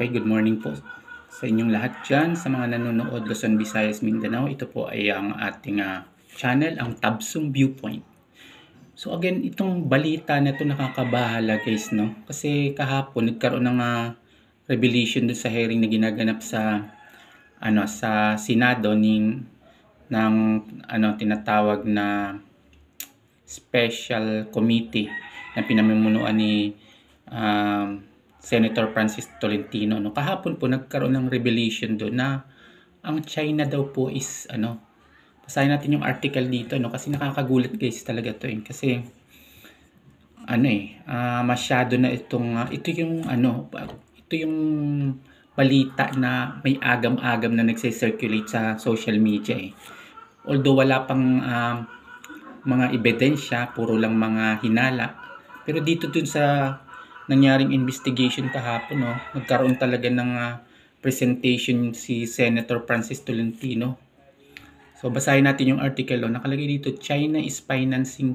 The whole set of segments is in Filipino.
Okay, good morning po sa inyong lahat dyan, sa mga nanonood Luzon, Visayas, Mindanao. Ito po ay ang ating channel, ang Tabsong Viewpoint. So again, itong balita na ito nakakabahala guys, no? Kasi kahapon nagkaroon ng revelation dun sa hearing na ginaganap sa sa Senado ng tinatawag na special committee na pinamumunuan ni Senator Francis Tolentino. No, kahapon po nagkaroon ng revelation doon na ang China daw po is basahin natin yung article dito, no, kasi nakakagulat guys talaga to kasi masyado na ito yung balita na may agam-agam na nagse-circulate sa social media Although wala pang mga ebidensya, puro lang mga hinala. Pero dito dun sa nangyaring investigation kahapon, no, nagkaroon talaga ng presentation si Senator Francis Tolentino. So basahin natin yung article. Nakalagay dito, China is financing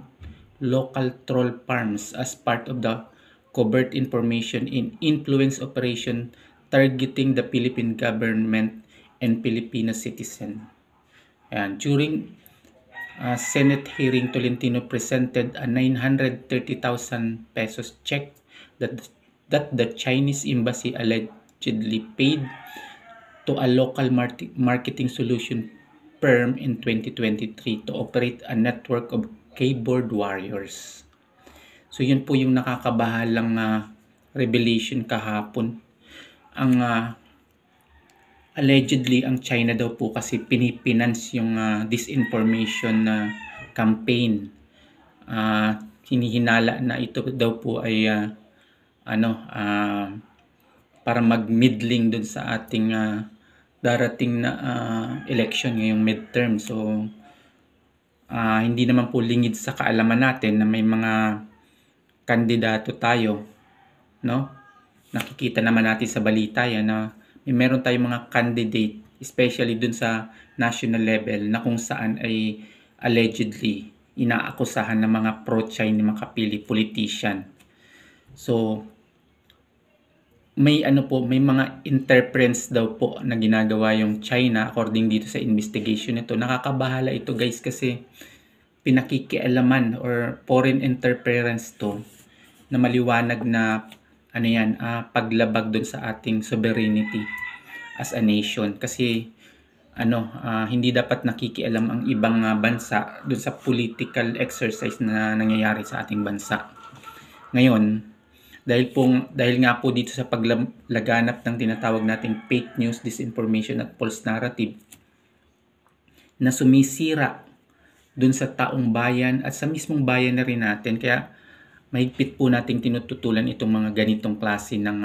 local troll farms as part of the covert information in influence operation targeting the Philippine government and Filipino citizen. And during Senate hearing, Tolentino presented a 930,000 pesos check that the Chinese embassy allegedly paid to a local marketing solution firm in 2023 to operate a network of keyboard warriors. So yun po yung nakakabahalang revelation kahapon. Ang allegedly ang China daw po kasi pinipinance yung disinformation campaign. Hinihinala na ito daw po ay para mag-middling dun sa ating darating na election ngayong midterm. So hindi naman po lingid sa kaalaman natin na may mga kandidato tayo, no? Nakikita naman natin sa balita yan na meron tayong mga candidate, especially dun sa national level, na kung saan ay allegedly inaakusahan ng mga pro-China mga kapili politician. So may mga interference daw po na ginagawa yung China according dito sa investigation nito. Nakakabahala ito guys kasi pinakikialaman or foreign interference to na maliwanag na paglabag dun sa ating sovereignty as a nation. Kasi hindi dapat nakikialam ang ibang bansa dun sa political exercise na nangyayari sa ating bansa. Ngayon, dahil nga po dito sa paglaganap ng tinatawag nating fake news, disinformation at false narrative na sumisira dun sa taong bayan at sa mismong bayan na rin natin. Kaya mahigpit po nating tinututulan itong mga ganitong klase ng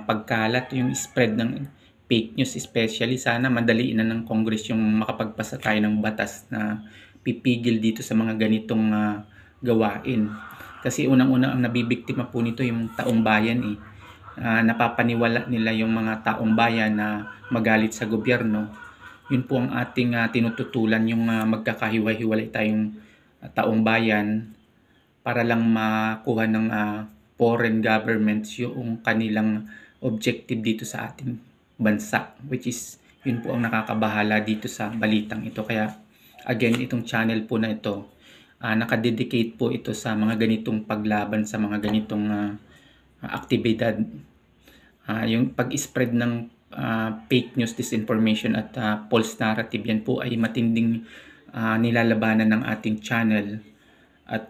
pagkalat, yung spread ng fake news, especially sana madaliin na ng Congress yung makapagpasa tayo ng batas na pipigil dito sa mga ganitong gawain. Kasi unang-una ang nabibiktima po nito yung taong bayan napapaniwala nila yung mga taong bayan na magalit sa gobyerno. Yun po ang ating tinututulan, yung magkakahiwa-hiwalay tayong taong bayan para lang makuha ng foreign governments yung kanilang objective dito sa ating bansa, which is yun po ang nakakabahala dito sa balitang ito. Kaya again, itong channel po na ito nakadedicate po ito sa mga ganitong paglaban sa mga ganitong aktibidad. Yung pag-spread ng fake news, disinformation at false narrative, yan po ay matinding nilalabanan ng ating channel at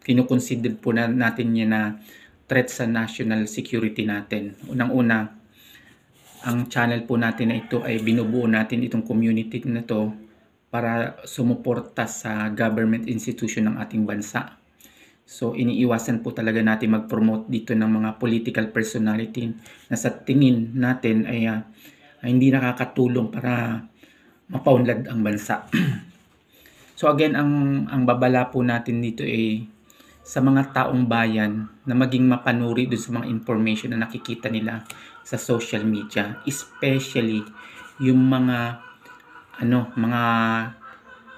kinukonsider po natin yan na threat sa national security natin. Unang-una, ang channel po natin na ito ay binubuo natin itong community na to para sumuporta sa government institution ng ating bansa. So iniiwasan po talaga natin mag-promote dito ng mga political personality na sa tingin natin ay hindi nakakatulong para mapaunlad ang bansa. So again, ang babala po natin dito ay sa mga taong bayan na maging mapanuri dun sa mga information na nakikita nila sa social media, especially yung mga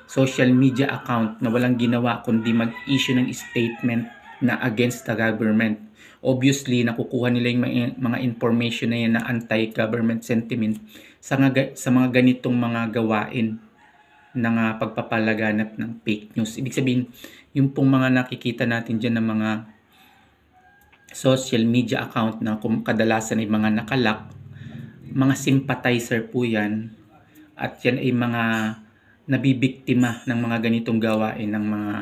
social media account na walang ginawa kundi mag-issue ng statement na against the government. Obviously, nakukuha nila yung mga information na yan na anti-government sentiment sa mga ganitong mga gawain ng pagpapalaganap ng fake news. Ibig sabihin, yung pong mga nakikita natin dyan ng mga social media account na kadalasan ay mga nakalak, mga sympathizer po yan, at yan ay mga nabibiktima ng mga ganitong gawain ng mga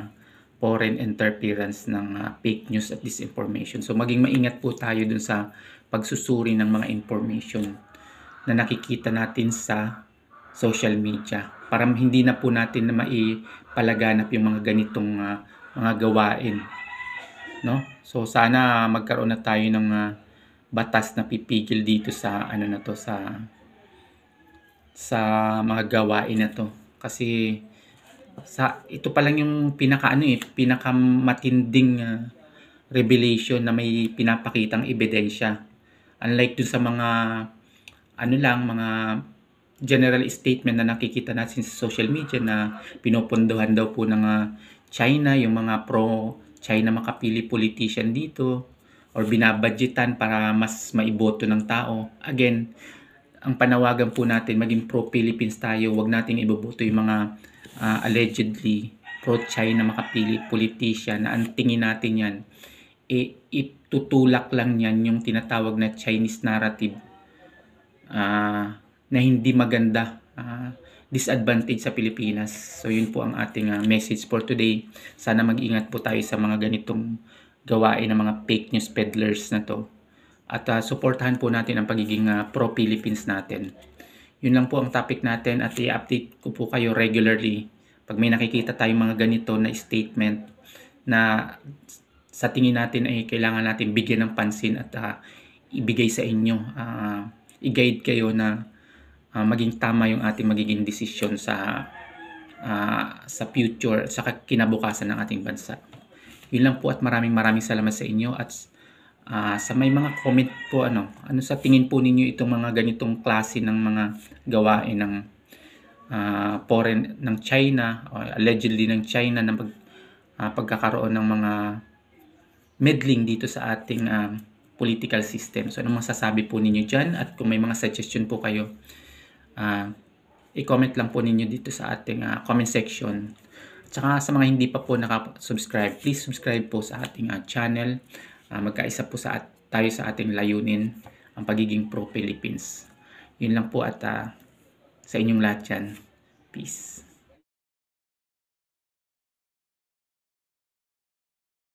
foreign interference ng fake news at disinformation. So maging maingat po tayo dun sa pagsusuri ng mga information na nakikita natin sa social media para hindi na po natin na maipalaganap yung mga ganitong mga gawain, no? So sana magkaroon na tayo ng batas na pipigil dito sa ano na to, sa mga gawain na to, kasi ito pa lang yung pinakamatinding revelation na may pinapakitang ebidensya. Unlike dun sa mga mga general statement na nakikita natin sa social media na pinupunduhan daw po ng China, yung mga pro-China makapili politician dito, or binabudgetan para mas maiboto ng tao. Again, ang panawagan po natin, maging pro-Philippines tayo, wag nating iboboto yung mga allegedly pro-China makapili politician na ang tingin natin yan, itutulak lang yan yung tinatawag na Chinese narrative na hindi maganda, disadvantage sa Pilipinas. So yun po ang ating message for today. Sana mag-ingat po tayo sa mga ganitong gawain ng mga fake news peddlers na to. At suportahan po natin ang pagiging pro-Philippines natin. Yun lang po ang topic natin, at i-update ko po kayo regularly pag may nakikita tayong mga ganito na statement na sa tingin natin ay kailangan natin bigyan ng pansin at ibigay sa inyo, i-guide kayo na maging tama yung ating magiging desisyon sa future, sa kinabukasan ng ating bansa. Yun lang po, at maraming salamat sa inyo. At sa may mga comment po, ano sa tingin po ninyo itong mga ganitong klase ng mga gawain ng foreign, ng China, o allegedly ng China, na pagkakaroon ng mga meddling dito sa ating political system. So anong masasabi po ninyo dyan? At kung may mga suggestion po kayo, i-comment lang po ninyo dito sa ating comment section. At saka sa mga hindi pa po nakasubscribe, please subscribe po sa ating channel. Magkaisa po tayo sa ating layunin, ang pagiging pro-Philippines. Yun lang po, at sa inyong lahat yan. Peace.